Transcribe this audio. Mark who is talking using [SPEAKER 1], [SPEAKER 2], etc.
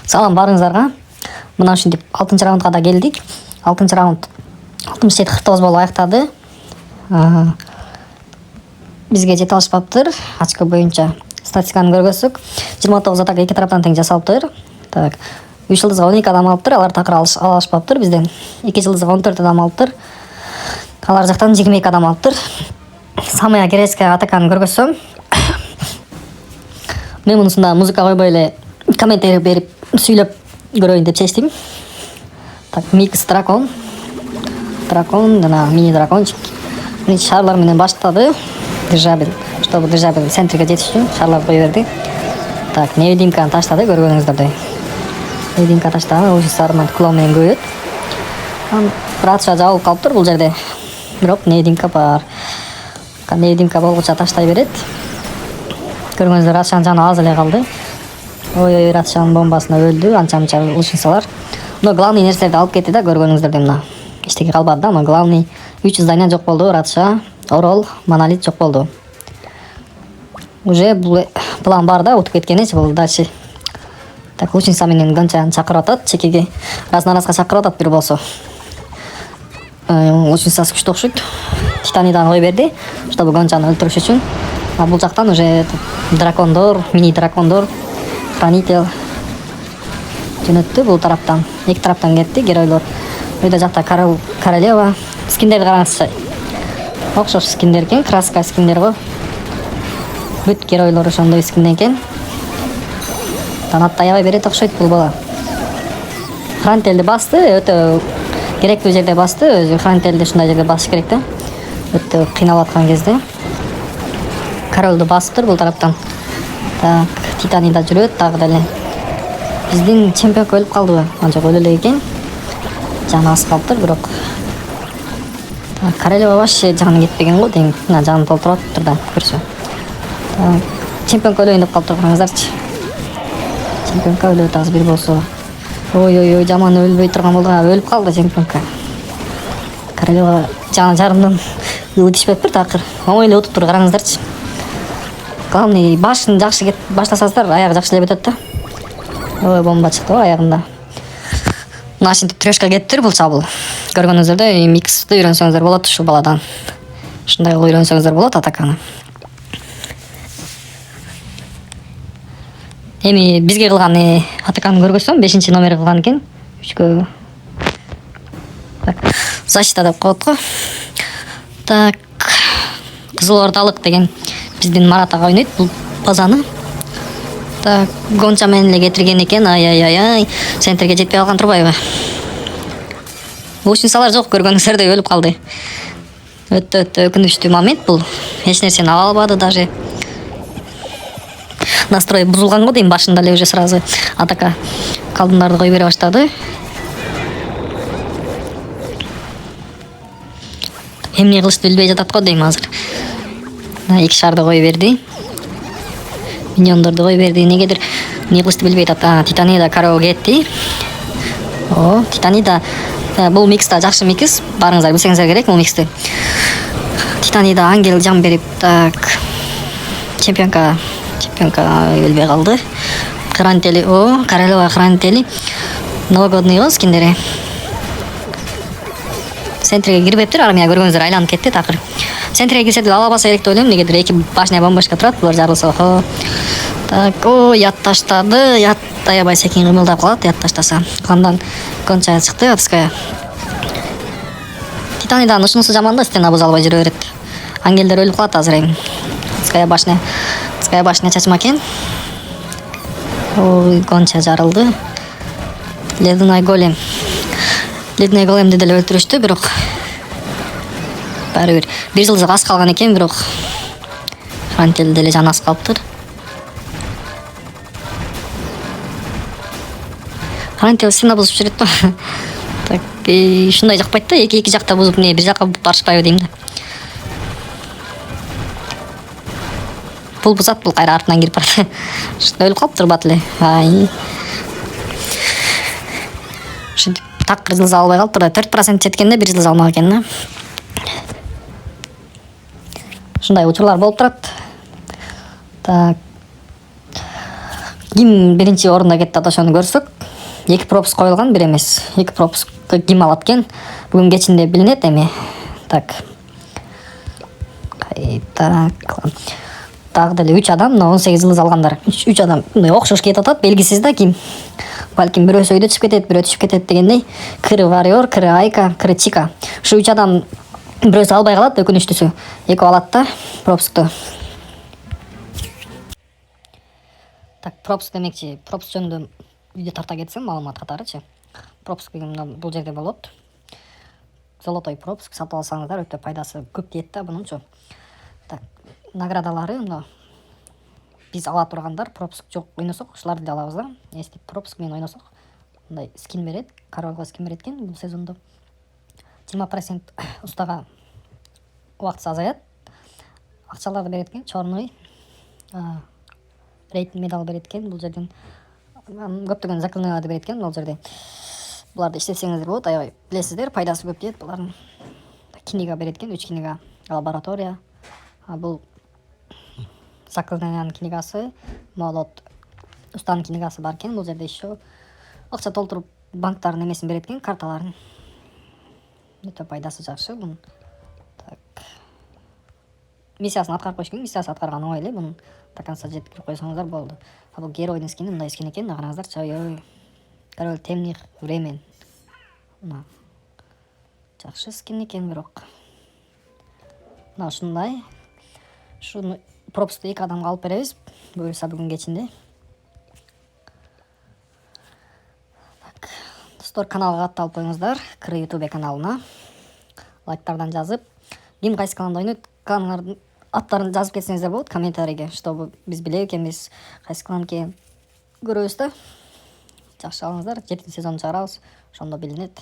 [SPEAKER 1] Салам барыңыздарга. Мына ушинтип 6-чы раундга да келдик. 6-чы раунд 67-49 болуп аяктады. Бизге жете алышпаптыр. Очко боюнча статистиканы көргөзсөк, 29 атака эки тараптан тең жасалыптыр. Так, 3 жылдызга 12 адам алыптыр. Алар такыр алышпаптыр. Бизден 2 жылдызга 14 адам алыптыр. Алар жактан 22 адам алыптыр. Самая грецкая атаканы көргөзсөм, мен мунусунда музыка койбой эле комментарий берип сүйлөп көрөйүн деп чечтим. Так, микс дракон жана мини дракончик. Биринчи шарлар менен баштады. Дирижабль, чтобы дирижабль центрге жетиш үчүн шарларды кое берди. Так, невидимканы таштады, көргөнүңүздөрдөй. Невидимка таштаган, ошо сарман клоун менен көйөт. Радша жабылып калыптыр бул жерде. Бирок невидимка бар. Невидимка болгуча таштай берет. Көргөнүздөр Радшанын жаны аз эле калды. Ой, Радшанын бомбасына өлдү, анча-мынча ушунсалар. Но главный нерселерди алып кетти да, көргөнүңүздөрдөй мына. Эчтеке калбады да, но главный 3 здания жок болду, Радша, Орол, Монолит жок болду. Уже бул план бар да, утуп кеткеничи бул дальше. Так, Лучинса менен Гончаны чакырып атат, чекеге раз-на-разга чакырып атат бир болсо. Лучинса күчтүү окшойт. Титанидан кой берди, чтобы Гончаны өлтүрүш үчүн. А бул жактан уже дракондор, мини дракондор, хранитель жөнөттү бул тараптан. Эки тараптан кетти геройлор. Өйдө жакта королева. Скиндерди караңызчы. Окшош скиндер экен, краска скиндер го. Бүт геройлор ошондой скинден экен. Танат аябай берет окшойт бул бала. Хрантелди басты, өтө керектүү жерде басты. Өзү хрантелди ушундай жерде басыш керек да. Өтө кыйналып аткан кезде. Королду басыптыр бул тараптан. Так, Титанида жүрөт дагы деле. Биздин чемпионка өлүп калдыбы? Жок, өлө элек экен. Жаны аз калыптыр, бирок. Так, королева вообще жаны кетпеген го дейм. Мына жаны толтуруп атыптыр да, көрсө. Так, чемпионка өлөйүн деп калыптыр, караңыздарчы. Чемпионка өлөт азыр бир болсо. Ой, жаман өлбөй турган болду, өлүп калды чемпионка. Королева жаны жарымдан ылы тишпептир такыр. Оңой эле утуптур, караңыздарчы. Главный башын жакшы баштасаңыздар, аягы жакшы эле бүтөт да. Ой, бомба чыкты аягында. Мына ушинтип трешка кеттир бул чабыл. Көргөнүңүздөрдөй миксти үйрөнсөңүздөр болот ушул баладан. Ушундай кылып үйрөнсөңүздөр болот атаканы. Эми бизге кылган атаканы көргөзсөм, 5-чи номер кылган экен. 3-кө. Так, защита деп коет го. Так, Кызыл Ордалык деген биздин Марат ага ойнойт бул базаны. Так, Гонча менен эле кетирген экен. Ай, центрге жетпей калган турбайбы? Ушунсалар жок, көргөнүңүздөрдөй өлүп калды. Өтө өкүнүчтүү момент бул. Эч нерсени ала албады даже. Настрой бузулган го дейм, башында эле уже сразу атака калдындарды кой бере баштады. Эмне кылышты билбей жатат го дейм азыр. Эки шарды кой берди. Миньондорду кой берди. Негедир эмне кылышты билбей жатат. Титанида корова кетти. Титанида бул микста жакшы микс. Барыңыздар билсеңиздер керек бул миксти. Титанида ангел жан берип, так. Чемпионка өлбөй калды. Хрантели, королева хрантели. Новогодный го скиндери. Центрге кирбептир, армия көргөнүздөр айланып кетти такыр. Центрге кирсе деле ала албаса керек деп ойлойм, негедир эки башня бомбашка турат, булар жарылса. Так, ят таштады, ят аябай секин кымылдап калат, ят таштаса. Андан Гонча чыкты, Атская. Титанидан ушунусу жаман да, стена буза албай жүрө берет. Ангелдер өлүп калат азыр эми. Атская башня чачма экен. Гонча жарылды. Ледяной голем деле өлтүрүштү, бирок баары бир жылдык аз калган экен, бирок Хрантел деле жаны аз калыптыр. Хрантел стена бузуп жүрөт да. Так, ушундай жакпайт да, эки жакта бузуп, бир жакка барышпайбы дейм да. Бул бузат, бул кайра артынан кирип барат. Өлүп калыптыр бат эле. Ушинтип такыр жылдыз албай калыптыр. 4% жеткенде 1 жылдыз алмак экен да. Ушундай учурлар болуп турат. Так. ким биринчи орунда кетти ат ошону көрсөк, 2 пропуск коюлган, 1 эмес. 2 пропускты ким алат экен? Бүгүн кечинде билинет эми. Так. Кайта. Дагы деле 3 адам, мына 18 жылдыз алгандар. 3 адам мындай окшош кетип атат, белгисиз да ким. Балким бирөөсү өйдө түшүп кетет, бирөө түшүп кетет дегендей. Кыры Вариор, Кыры Айка, Кыры Чика. Ушу 3 адам бирөөсү албай калат, өкүнүчтүүсү. Экөө алат да пропускту. Так, пропуск демекчи, пропуск жөнүндө видео тарта кетсем, маалымат катарычы. Пропуск деген бул жерде болот. Золотой пропуск сатып алсаңыздар өтө пайдасы көп дейт да бунунчу. Так, наградалары мына биз ала тургандар, пропуск жок ойносок, ушуларды да алабыз да. Если пропуск менен ойносок, мындай скин берет, королго скин берет экен бул сезондо. 20% устага убактысы азаят. Акчаларды берет экен, чорный, рейтинг медал берет экен бул жерден. Көптөгөн заклиналарды берет экен бул жерде. Буларды иштетсеңиздер болот, аябай билесиздер, пайдасы көп дейт булардын. Книга берет экен, 3 книга, лаборатория. Бул заклинаниянын книгасы, молот устанын книгасы бар экен. Бул жерде еще акча толтуруп банктардын эмесин берет экен, карталарын. Өтө пайдасы жакшы бунун. Так. Миссиясын аткарып коюш керек, миссиясын аткарган оңой эле, бунун до конца жеткирип койсоңуздар болду. Бул геройдун скини мындай скин экен, караңыздарчы, ой. Король темных времен. Мына жакшы скин экен бирок. Мына ушундай. Шуну пропусту 2 адамга алып беребиз. Буюрса бүгүн кечинде. Так. Достор, каналга катталып коюңуздар. Кыры YouTube каналына. Лайктардан жазып, ким кайсы каналда ойнойт, каналдардын аттарын жазып кетсеңиздер болот комментарийге, чтобы биз биле экенбиз кайсы клан экенин көрөбүз да. Жакшы алыңыздар, 7 сезон чыгарабыз, ошондо билинет.